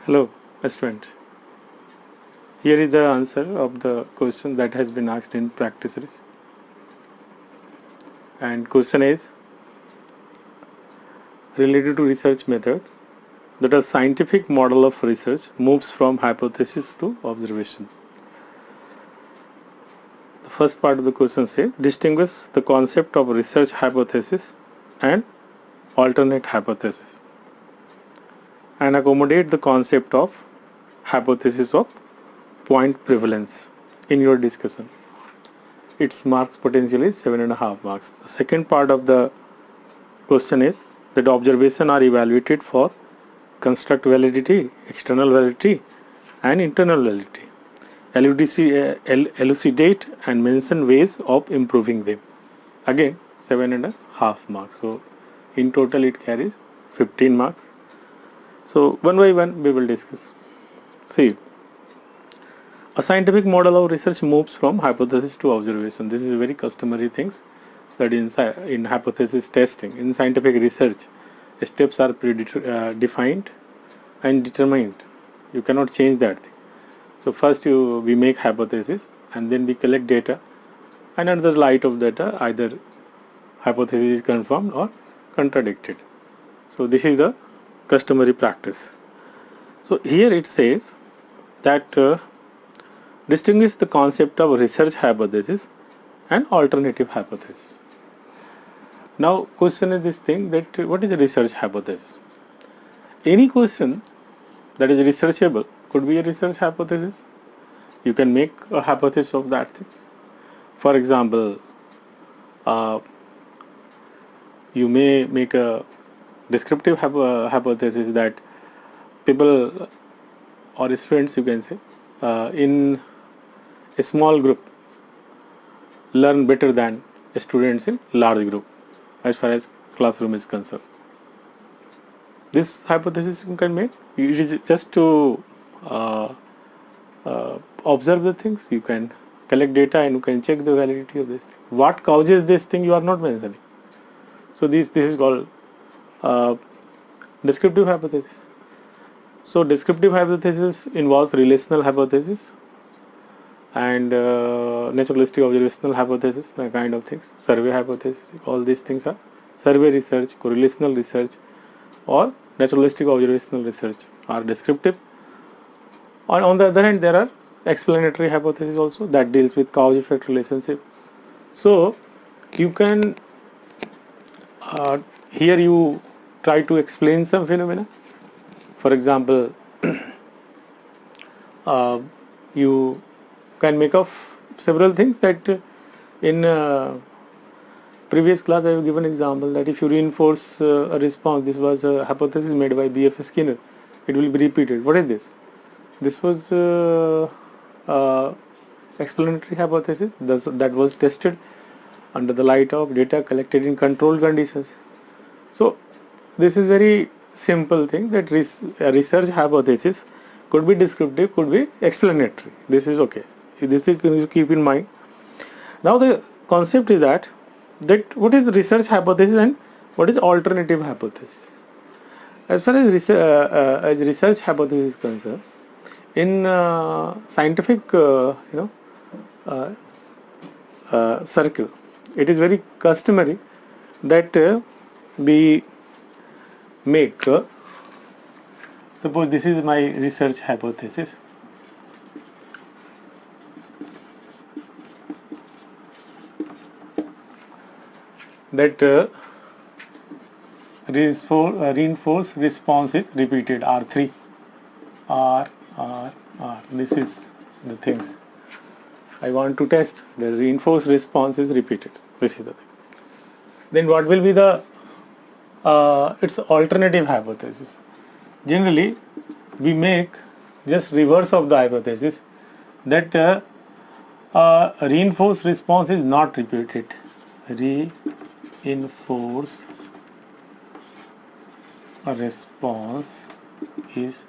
Hello, student. Here is the answer of the question that has been asked in practice series. And question is related to research method, that a scientific model of research moves from hypothesis to observation. The first part of the question says distinguish the concept of research hypothesis and alternate hypothesis and accommodate the concept of hypothesis of point prevalence in your discussion. Its marks potential is 7.5 marks. The second part of the question is that observation are evaluated for construct validity, external validity and internal validity. Elucidate and mention ways of improving them. Again 7.5 marks. So in total it carries 15 marks. So one by one we will discuss. See, a scientific model of research moves from hypothesis to observation. This is very customary things that in hypothesis testing, in scientific research, steps are defined and determined. You cannot change that thing. So first we make hypothesis and then we collect data, and under the light of data either hypothesis is confirmed or contradicted. So this is the customary practice. So here it says that distinguish the concept of research hypothesis and alternative hypothesis. Now question is this thing that what is a research hypothesis? Any question that is researchable could be a research hypothesis. You can make a hypothesis of that thing. For example, you may make a descriptive hypothesis that people or students, you can say, in a small group learn better than students in large group as far as classroom is concerned. This hypothesis you can make. It is just to observe the things. You can collect data and you can check the validity of this thing. What causes this thing you are not mentioning. So this is called descriptive hypothesis. So descriptive hypothesis involves relational hypothesis and naturalistic observational hypothesis, that kind of things, survey hypothesis. All these things are survey research, correlational research or naturalistic observational research are descriptive. On the other hand, there are explanatory hypothesis also that deals with cause-effect relationship. So you can here you try to explain some phenomena. For example, you can make of several things that in previous class I have given example that if you reinforce a response, this was a hypothesis made by B.F. Skinner, it will be repeated. What is this? This was explanatory hypothesis that was tested under the light of data collected in controlled conditions. So this is very simple thing that research hypothesis could be descriptive, could be explanatory. This is okay. This is you keep in mind. Now the concept is that what is research hypothesis and what is alternative hypothesis. As far as research hypothesis is concerned, in scientific circle, it is very customary that we make suppose this is my research hypothesis. That reinforced response is repeated, R3, R. This is the things I want to test. The reinforced response is repeated. This is the thing. Then what will be the its alternative hypothesis? Generally, we make just reverse of the hypothesis that reinforced response is not repeated. Reinforced response is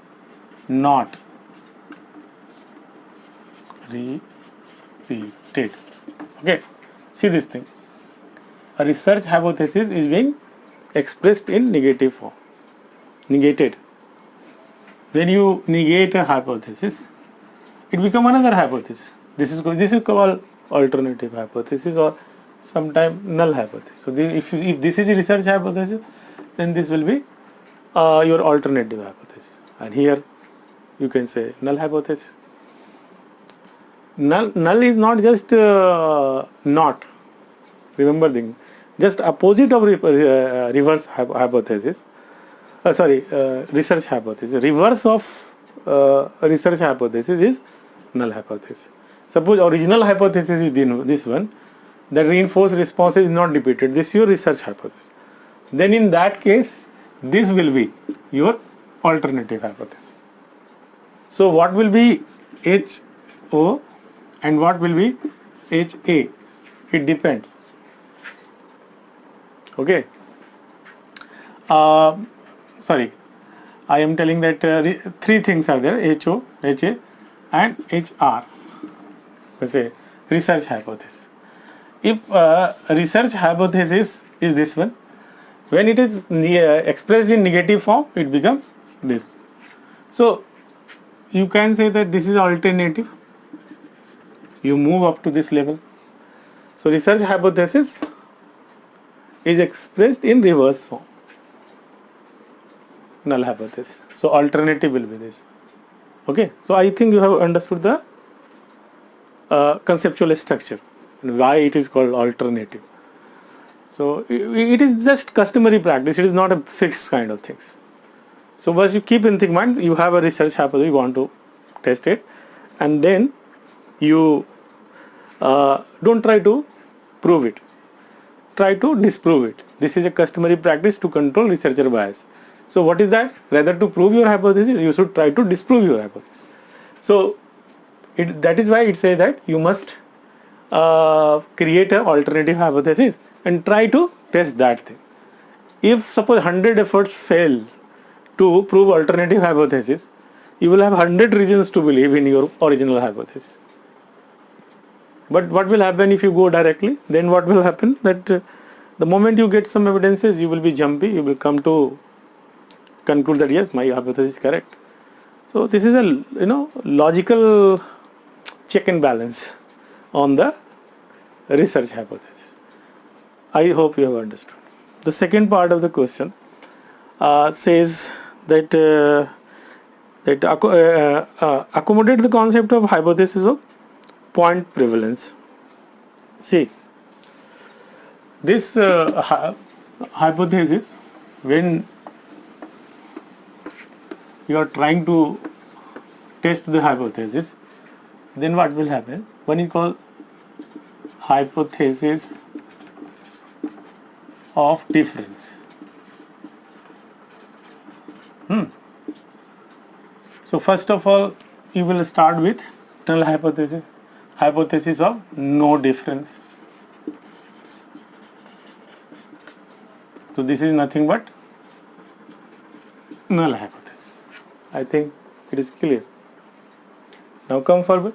not repeated. Okay, see this thing. A research hypothesis is being expressed in negative form, negated. when you negate a hypothesis, it becomes another hypothesis. This is called alternative hypothesis, or sometimes null hypothesis. So if this is a research hypothesis, then this will be your alternative hypothesis, and here you can say null hypothesis. Null is not just not. Remember the just opposite of reverse hypothesis. Research hypothesis. Reverse of research hypothesis is null hypothesis. Suppose original hypothesis is this one, the reinforced response is not repeated. This is your research hypothesis. Then in that case, this will be your alternative hypothesis. So what will be HO and what will be HA? It depends. Okay. I am telling that three things are there: HO, HA, and HR. Let's say research hypothesis. If research hypothesis is this one, when it is expressed in negative form, it becomes this. So you can say that this is alternative. You move up to this level. So research hypothesis is expressed in reverse form. Null hypothesis. So alternative will be this. Okay. So I think you have understood the conceptual structure and why it is called alternative. So it is just customary practice. It is not a fixed kind of things. So once you keep in mind, you have a research hypothesis, you want to test it, and then you don't try to prove it. Try to disprove it. This is a customary practice to control researcher bias. So what is that? Rather to prove your hypothesis, you should try to disprove your hypothesis. So that is why it says that you must create an alternative hypothesis and try to test that thing. If suppose 100 efforts fail to prove alternative hypothesis, you will have 100 reasons to believe in your original hypothesis. But what will happen if you go directly? Then what will happen? That the moment you get some evidences, you will be jumpy. You will come to conclude that yes, my hypothesis is correct. So this is a logical check and balance on the research hypothesis. I hope you have understood. The second part of the question says that accommodate the concept of hypothesis of point prevalence. See, this hypothesis, when you are trying to test the hypothesis, then what will happen? One is called hypothesis of difference. So first of all, you will start with null hypothesis, hypothesis of no difference. So this is nothing but null hypothesis. I think it is clear. Now come forward.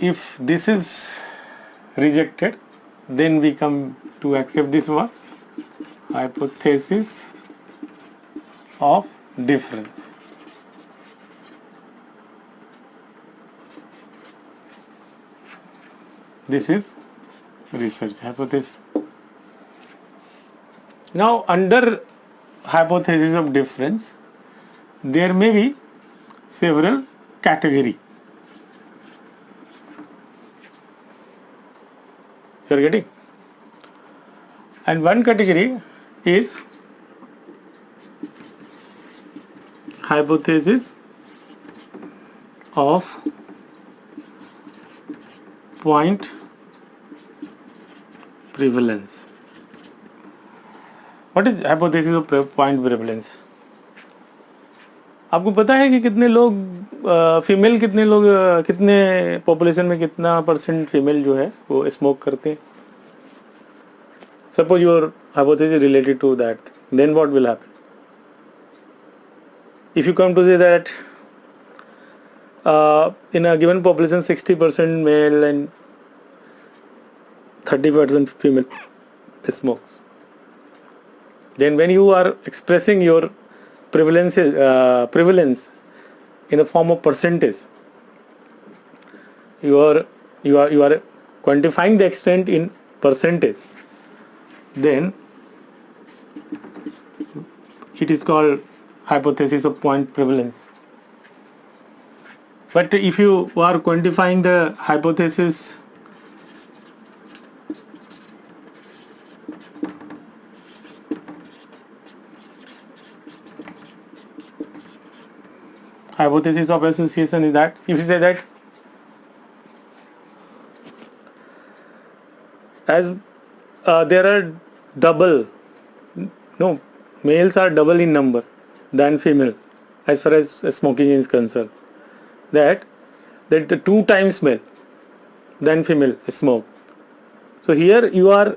If this is rejected, then we come to accept this one, hypothesis of difference. This is research hypothesis. Now under hypothesis of difference, there may be several categories. You are getting? And one category is hypothesis of point prevalence. What is hypothesis of point prevalence? आपको पता है कि कितने लोग female कितने population में कितना percent female जो है वो स्मोक करते हैं? Suppose your hypothesis is related to that, then what will happen? If you come to say that in a given population 60% male and 30% female smokes, then when you are expressing your prevalence in the form of percentage, you are quantifying the extent in percentage, then it is called hypothesis of point prevalence. But if you are quantifying the hypothesis of association, is that if you say that as there are double, no, males are double in number than female as far as smoking is concerned, that the 2 times male than female smoke. So here you are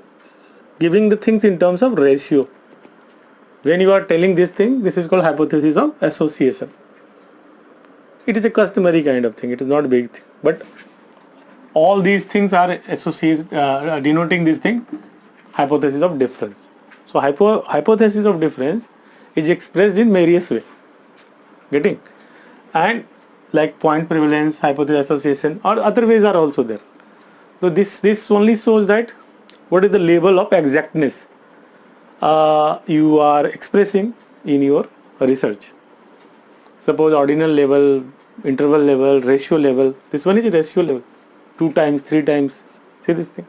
giving the things in terms of ratio. When you are telling this thing, this is called hypothesis of association. It is a customary kind of thing, it is not a big thing, but all these things are associated, denoting this thing, hypothesis of difference. So hypothesis of difference is expressed in various ways, getting, and like point prevalence, hypothesis association, or other ways are also there. So this only shows that what is the level of exactness you are expressing in your research. Suppose ordinal level, interval level, ratio level. This one is ratio level, 2 times, 3 times. See this thing.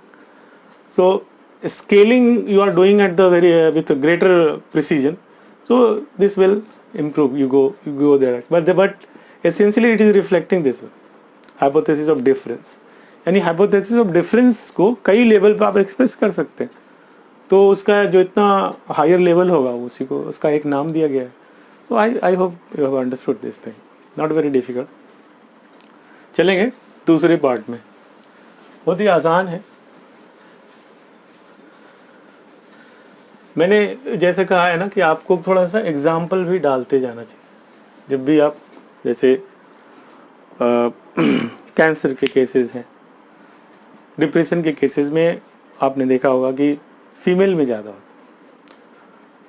So scaling you are doing at the very with a greater precision. So this will improve. You go there. But essentially it is reflecting this one, hypothesis of difference. यानी hypothesis of difference को कई level पे आप express कर सकते हैं. तो उसका जो इतना हायर लेवल होगा उसी को उसका एक नाम दिया गया है. So I hope you have understood this thing. Not very difficult. चलेंगे दूसरे पार्ट में. बहुत ही आसान है. मैंने जैसे कहा है ना कि आपको थोड़ा सा एग्जाम्पल भी डालते जाना चाहिए जब भी आप, जैसे कैंसर के केसेस हैं, डिप्रेशन के केसेस में आपने देखा होगा कि फीमेल में ज़्यादा होता.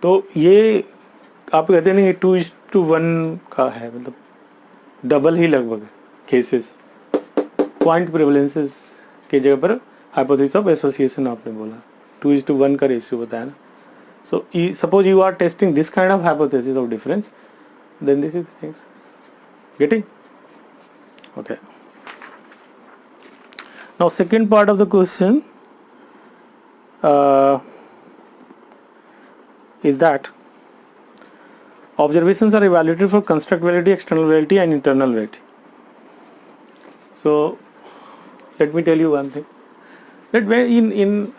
तो ये आप कहते हैं 2:1 का है, मतलब डबल ही लगभग केसेस. पॉइंट प्रेवलेंसेस के जगह पर हाइपोथेसिस ऑफ एसोसिएशन आपने बोला, 2:1 का रेशियो बताया ना. So suppose you are testing this kind of hypothesis of difference, then this is the things. Getting? Okay. Now second part of the question is that observations are evaluated for construct validity, external validity and internal validity. So let me tell you one thing, that when in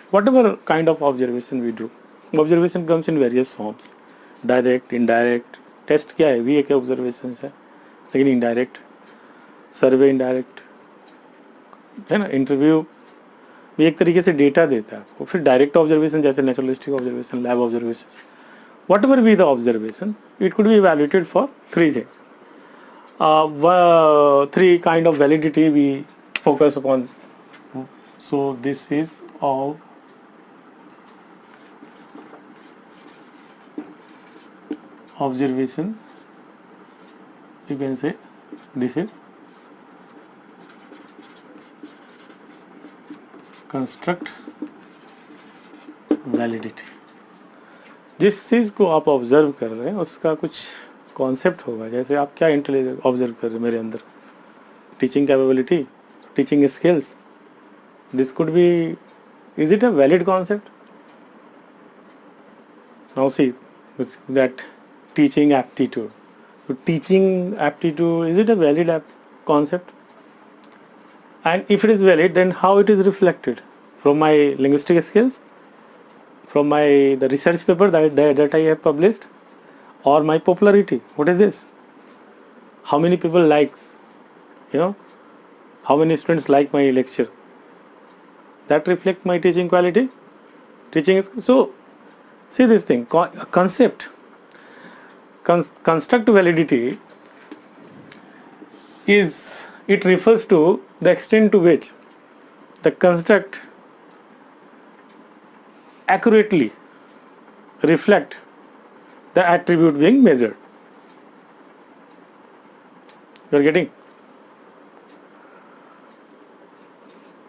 whatever kind of observation we do, observation comes in various forms, direct, indirect. Test क्या है, भी एक observation है, लेकिन indirect, सर्वे indirect है ना. Interview भी एक तरीके से डेटा देता है आपको. फिर डायरेक्ट ऑब्जर्वेशन जैसे naturalistic observation, lab observation, what ever be the observation, it could be evaluated for 3 things. 3 kind of validity we focus upon. So this is all observation, you can say this is construct validity. जिस चीज़ को आप observe कर रहे हैं उसका कुछ concept होगा. जैसे आप क्या इंटेलिजेंस ऑब्जर्व कर रहे हैं मेरे अंदर, teaching capability, teaching skills, this could be, is it a valid concept? Now see that teaching aptitude. So teaching aptitude, is it a valid concept? And if it is valid, then how it is reflected? From my linguistic skills, from the research paper that I have published, or my popularity? What is this? How many people likes, how many students like my lecture? That reflect my teaching quality, teaching. So see this thing, concept. Construct validity is, it refers to the extent to which the construct accurately reflect the attribute being measured. You are getting?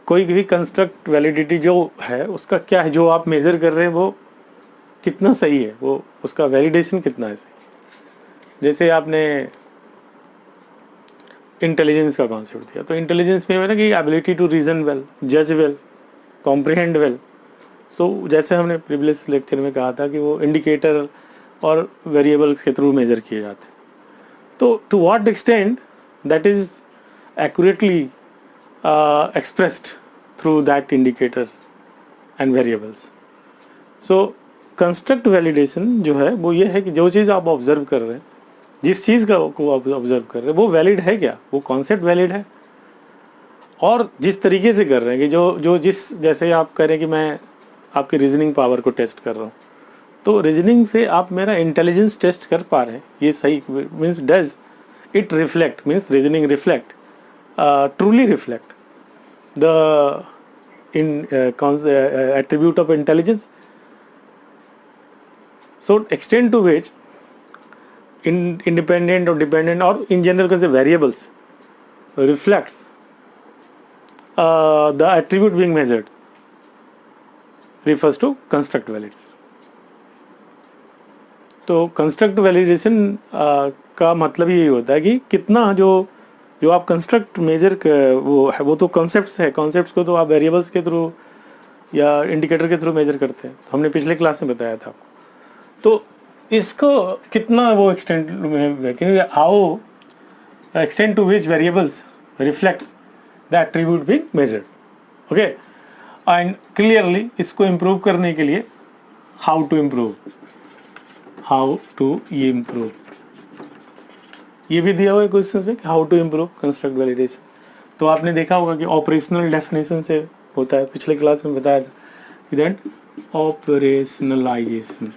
कोई भी construct validity जो है उसका क्या है, जो आप major कर रहे हैं वो कितना सही है, वो उसका वैलिडेशन कितना है सही। जैसे आपने इंटेलिजेंस का कॉन्सेप्ट दिया, तो इंटेलिजेंस में है ना कि एबिलिटी टू रीजन वेल, जज वेल, कॉम्प्रिहेंड वेल। सो जैसे हमने प्रीवियस लेक्चर में कहा था कि वो इंडिकेटर और वेरिएबल्स के थ्रू मेजर किए जाते हैं। तो to what extent that is accurately expressed through that indicators and variables. So construct validation जो है वो ये है कि जो चीज़ आप ऑब्जर्व कर रहे हैं, जिस चीज़ को ऑब्जर्व कर रहे हैं वो वैलिड है क्या, वो कॉन्सेप्ट वैलिड है, और जिस तरीके से कर रहे हैं कि जो जिस जैसे आप कह रहे हैं कि मैं आपकी रीजनिंग पावर को टेस्ट कर रहा हूँ, तो रीजनिंग से आप मेरा इंटेलिजेंस टेस्ट कर पा रहे हैं, ये सही means does it reflect, means reasoning reflect truly reflect the attribute of intelligence. So extent to which independent or dependent or in general because the variables reflects the attribute being measured refers to construct validation. तो construct validation का मतलब यही होता है कि कितना जो आप कंस्ट्रक्ट मेजर वो है, वो तो कॉन्सेप्ट्स है, कॉन्सेप्ट्स को तो आप वेरिएबल्स के थ्रू या इंडिकेटर के थ्रू मेजर करते हैं, तो हमने पिछले क्लास में बताया था। तो इसको कितना वो एक्सटेंट में how extent to which variables reflects the attribute being measured, okay. And clearly इसको इम्प्रूव करने के लिए हाउ टू इम्प्रूव ये भी दिया हुआ है क्वेश्चन में, how to improve construct validation. तो आपने देखा होगा कि ऑपरेशनल डेफिनेशन से होता है, पिछले क्लास में बताया था कि that operationalisation,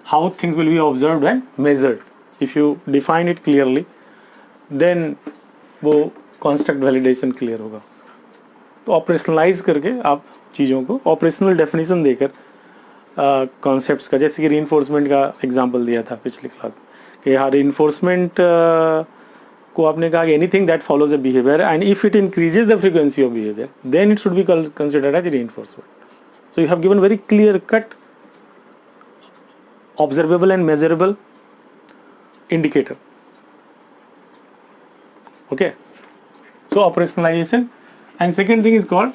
how things will be observed and measured. If you define it clearly then वो कंस्ट्रक्ट वैलिडेशन क्लियर होगा। तो ऑपरेशनलाइज करके आप चीज़ों को ऑपरेशनल डेफिनेशन देकर कॉन्सेप्ट्स का, जैसे कि रीइंफोर्समेंट का एग्जांपल दिया था पिछले क्लास कि हाँ रीइंफोर्समेंट को आपने कहा कि anything that follows a behaviour and if it increases the frequency of behaviour then it should be considered as reinforcement. So you have given very clear cut observable and measurable indicator, okay. So operationalisation and second thing is called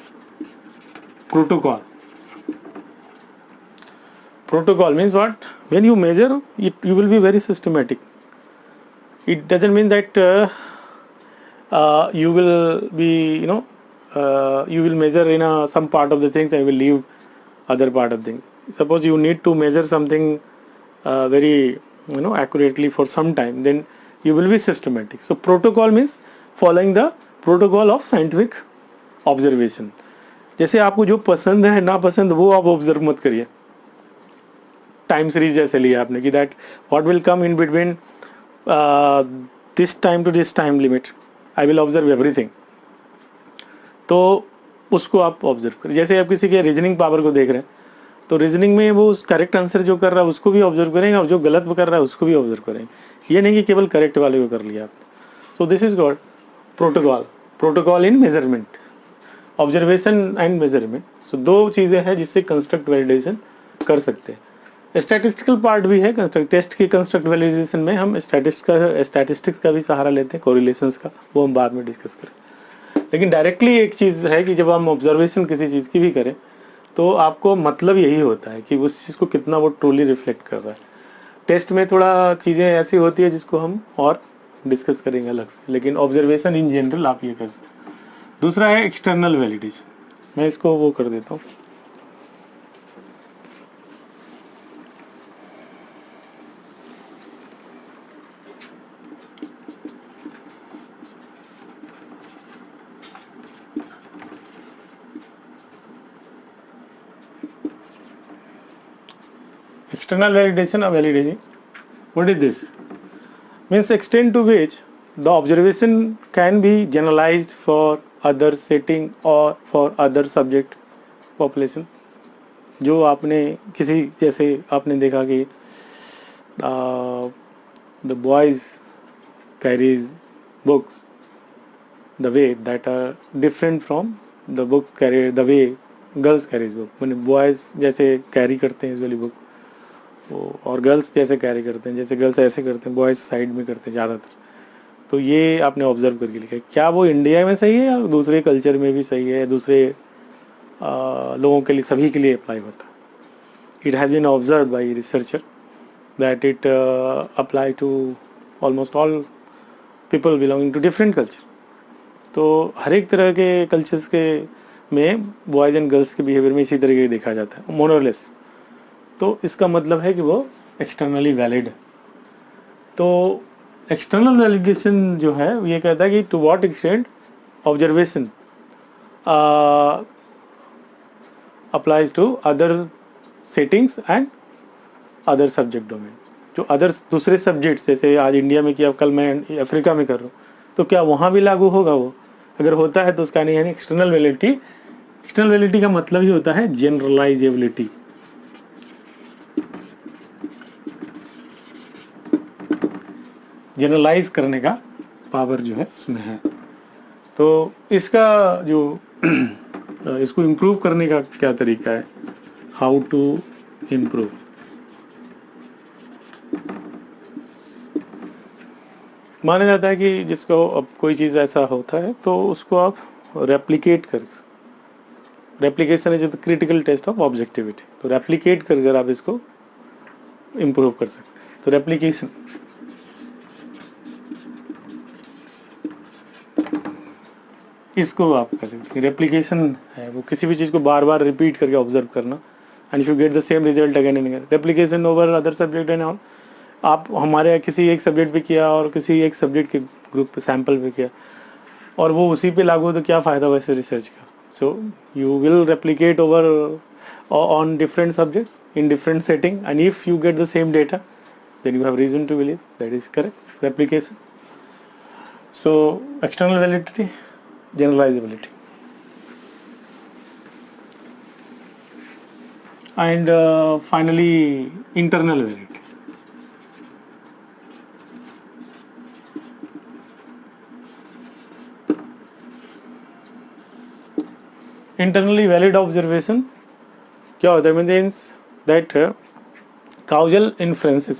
protocol. Protocol means what? When you measure it, you will be very systematic. It doesn't mean that you will be, you will measure in some part of the things and will leave other part of things. Suppose you need to measure something very, accurately for some time, then you will be systematic. So protocol means following the protocol of scientific observation. जैसे आपको जो पसंद है ना पसंद वो आप observe मत करिए। टाइम सीरीज जैसे लिया आपने कि that what will come in between this time to this time limit, I will observe everything, तो उसको आप ऑब्जर्व करिए। जैसे आप किसी के रीजनिंग पावर को देख रहे हैं, तो रीजनिंग में वो करेक्ट आंसर जो कर रहा है उसको भी ऑब्जर्व करेंगे और जो गलत कर रहा है उसको भी ऑब्जर्व करेंगे। ये नहीं कि केवल करेक्ट वाले को कर लिया आपने। So this is called protocol in measurement, observation and measurement. So दो चीजें हैं जिससे कंस्ट्रक्ट वैलिडेशन कर सकते हैं। स्टैटिस्टिकल पार्ट भी है कंस्ट्रक्ट टेस्ट की। कंस्ट्रक्ट वैलिडेशन में हम स्टैटिस्टिक्स का भी सहारा लेते हैं, कोरिलेशंस का, वो हम बाद में डिस्कस करें। लेकिन डायरेक्टली एक चीज है कि जब हम ऑब्जर्वेशन किसी चीज की भी करें तो आपको मतलब यही होता है कि उस चीज को कितना वो ट्रूली रिफ्लेक्ट कर रहा है। टेस्ट में थोड़ा चीजें ऐसी होती है जिसको हम और डिस्कस करेंगे अलग से, लेकिन ऑब्जर्वेशन इन जनरल आप ये कर सकते हैं। दूसरा है एक्सटर्नल वैलिडेशन, मैं इसको वो कर देता हूँ। External validation or validation, what is this? Means extent to which the observation can be generalized for other setting or for other subject population. जो आपने किसी, जैसे आपने देखा कि the boys carries books the way that are different from the books carry the way girls carries book, मैंने boys जैसे carry करते हैं यूजुअली बुक और गर्ल्स जैसे कैरी करते हैं, जैसे गर्ल्स ऐसे करते हैं बॉयज साइड में करते हैं ज़्यादातर। तो ये आपने ऑब्जर्व करके लिखा है। क्या वो इंडिया में सही है या दूसरे कल्चर में भी सही है, दूसरे लोगों के लिए, सभी के लिए अप्लाई होता है? It has been observe by researcher that it apply to almost all people belonging to different culture. तो हर एक तरह के कल्चर्स के में बॉयज़ एंड गर्ल्स के बिहेवियर में इसी तरीके देखा जाता है मोरलेस। तो इसका मतलब है कि वो एक्सटर्नली वैलिड है। तो एक्सटर्नल वैलिडेशन जो है ये कहता है कि to what extent observation applies to other settings and other subject domain. जो अदर दूसरे सब्जेक्ट्स, जैसे आज इंडिया में किया, कल मैं अफ्रीका में कर रहा हूँ, तो क्या वहाँ भी लागू होगा? वो अगर होता है तो उसका नहीं है एक्सटर्नल वैलिडिटी। एक्सटर्नल वैलिडिटी का मतलब ही होता है जनरलाइजेबिलिटी। जनरलाइज करने का पावर जो है उसमें है। तो इसका जो इसको इम्प्रूव करने का क्या तरीका है, हाउ टू इम्प्रूव? माना जाता है कि जिसको अब कोई चीज़ ऐसा होता है तो उसको आप रेप्लिकेट कर, replication is the critical test of objectivity. तो रेप्लिकेट कर आप इसको इम्प्रूव कर सकते हैं। तो रेप्लिकेशन, इसको आप कर सकते हैं। रेप्लिकेशन है वो किसी भी चीज़ को बार बार रिपीट करके ऑब्जर्व करना, and if you get the same result again and again. Replication over other subject and all, आप हमारे किसी एक सब्जेक्ट पे किया और किसी एक सब्जेक्ट के ग्रुप पे सैंपल पे किया और वो उसी पे लागू, तो क्या फ़ायदा वैसे रिसर्च का? So you will replicate over on different subjects in different setting, and if you get the same data then you have reason to believe that is correct replication. So external validity, generalizability, and finally internal validity. Internally valid observation क्या होता है? Means that causal inferences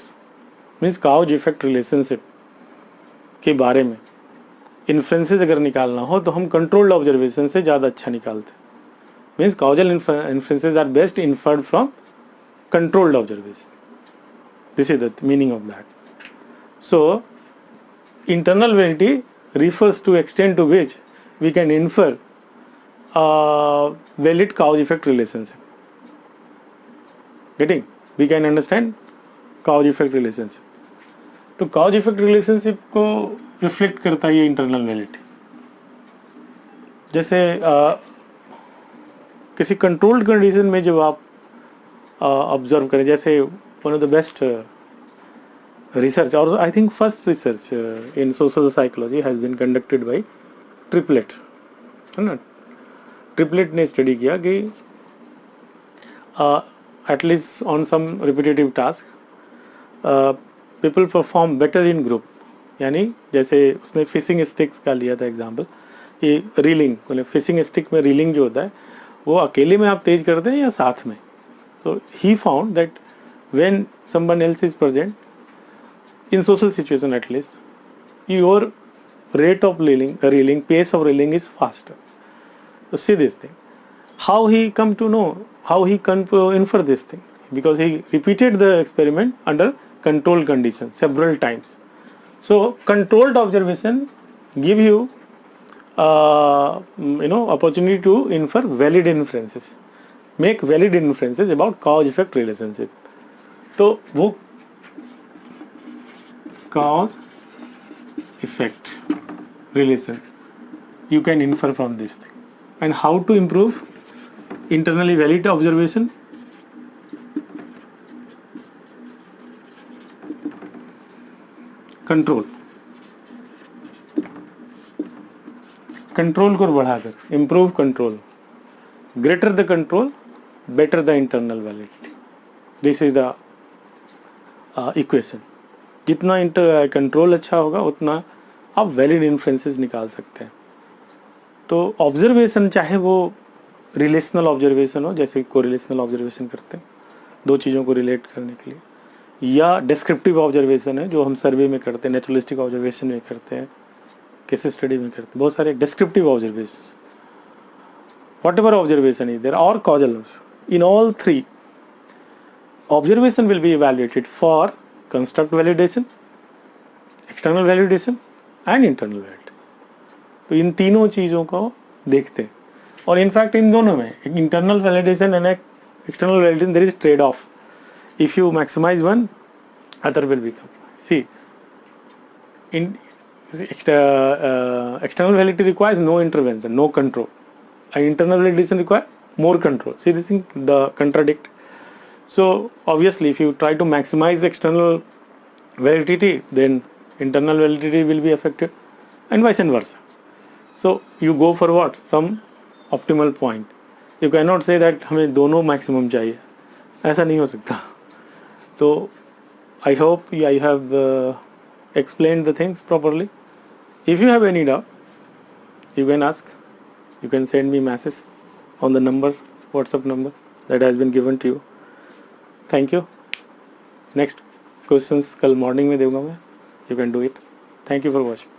means cause effect relationship के बारे में inferences अगर निकालना हो तो हम कंट्रोल्ड ऑब्जर्वेशन से ज़्यादा अच्छा निकालते हैं। Means causal inferences are best inferred from controlled observation. This is the meaning of that. So internal validity refers to extent to which we can infer valid cause effect relationship. Getting? We can understand cause effect relationship. तो cause effect relationship को reflect करता है ये internal validity. जैसे किसी controlled condition में जब आप ऑब्जर्व करें, जैसे one of the best research, or I think first research in social psychology has been conducted by Triplett, है ना? ट्रिपलेट ने स्टडी किया कि at least on some repetitive task people perform better in group. यानी जैसे उसने फिशिंग स्टिक्स का लिया था एग्जांपल, कि रीलिंग, मतलब फिशिंग स्टिक में रीलिंग जो होता है वो अकेले में आप तेज करते हैं या साथ में। So he found that when someone else is present in social situation, at least your rate of reeling, pace of reeling is faster. So see this thing, how he come to know, how he can infer this thing, because he repeated the experiment under controlled conditions several times. So controlled observation give you opportunity to infer valid inferences, make valid inferences about cause effect relationship. तो वो cause effect relation you can infer from this thing. And how to improve internally valid observation? Control को बढ़ाकर, improve control, greater the control better the internal validity. This is the equation. जितना control अच्छा होगा उतना आप valid inferences निकाल सकते हैं. तो ऑब्जर्वेशन चाहे वो रिलेशनल ऑब्जर्वेशन हो, जैसे कोरिलेशनल ऑब्जर्वेशन करते हैं दो चीज़ों को रिलेट करने के लिए, या डिस्क्रिप्टिव ऑब्जर्वेशन है जो हम सर्वे में करते हैं, नेचुरलिस्टिक ऑब्जर्वेशन में करते हैं, केस स्टडी में करते हैं, बहुत सारे descriptive observation. Whatever observation is there or causal, in all three, observation will be evaluated for construct validation, external validation and internal validation. तो इन तीनों चीज़ों को देखते हैं. और इनफैक्ट इन दोनों में internal validation and external validation there is trade off. If you maximise one, other will be कम. See in external validity requires no intervention, no control. And internal validation require more control. See this thing, the contradict. So obviously if you try to maximize external validity, then internal validity will be affected and vice versa. So you go for what? Some optimal point. You cannot say that हमें दोनों maximum चाहिए, ऐसा नहीं हो सकता. So I hope I have explained the things properly. If you have any doubt, you can ask. You can send me message on the number, WhatsApp number that has been given to you. Thank you. Next questions कल morning में दूंगा मैं. You can do it. Thank you for watching.